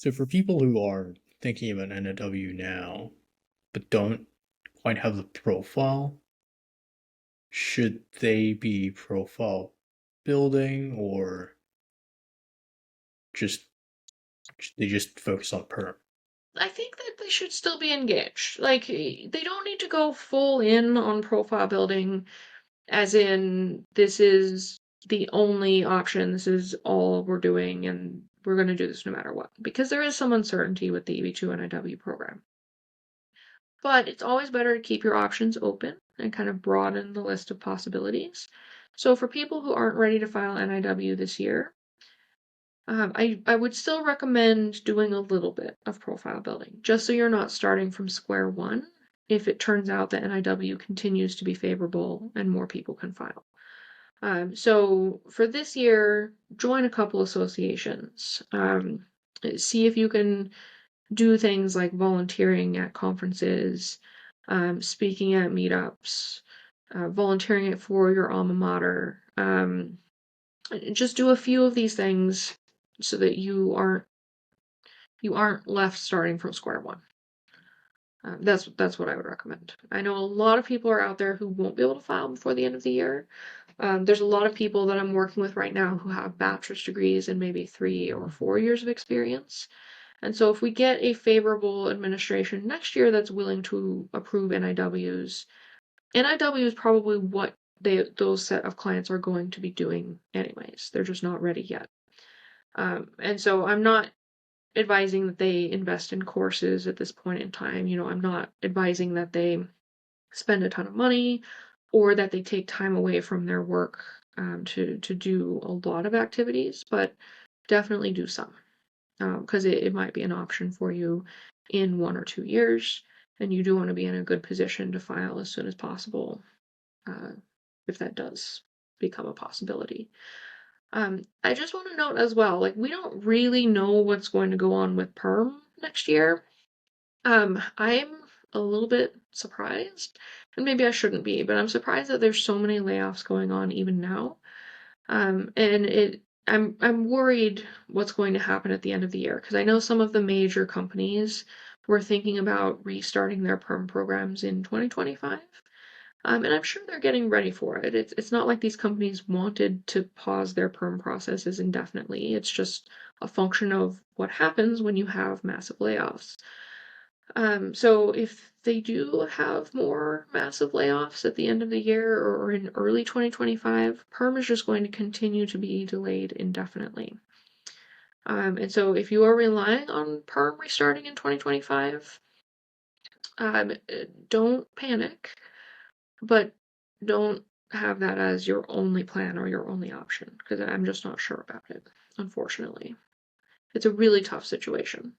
So for people who are thinking about NIW now, but don't quite have the profile, should they be profile building or just they just focus on perm? I think that they should still be engaged. Like, they don't need to go full in on profile building, as in, this is the only option, this is all we're doing, and we're going to do this no matter what. Because there is some uncertainty with the EB-2 NIW program. But it's always better to keep your options open and kind of broaden the list of possibilities. So for people who aren't ready to file NIW this year, I would still recommend doing a little bit of profile building, just so you're not starting from square one if it turns out that NIW continues to be favorable and more people can file. So for this year, join a couple associations. See if you can do things like volunteering at conferences, speaking at meetups, volunteering for your alma mater. Just do a few of these things so that you aren't left starting from square one. That's what I would recommend. I know a lot of people are out there who won't be able to file before the end of the year. There's a lot of people that I'm working with right now who have bachelor's degrees and maybe 3 or 4 years of experience. And so if we get a favorable administration next year that's willing to approve NIWs, NIW is probably what those set of clients are going to be doing anyways. They're just not ready yet. And so I'm not advising that they invest in courses at this point in time. I'm not advising that they spend a ton of money or that they take time away from their work to do a lot of activities, but definitely do some because it might be an option for you in 1 or 2 years, and you do want to be in a good position to file as soon as possible uh, if that does become a possibility. I just want to note as well, like, we don't really know what's going to go on with perm next year. I'm a little bit surprised, and maybe I shouldn't be, but I'm surprised that there's so many layoffs going on even now. And I'm worried what's going to happen at the end of the year because I know some of the major companies were thinking about restarting their perm programs in 2025. And I'm sure they're getting ready for it. It's not like these companies wanted to pause their perm processes indefinitely. It's just a function of what happens when you have massive layoffs. So if they do have more massive layoffs at the end of the year or in early 2025, perm is just going to continue to be delayed indefinitely. And so if you are relying on perm restarting in 2025, um, don't panic, but don't have that as your only plan or your only option, because I'm just not sure about it, unfortunately. It's a really tough situation.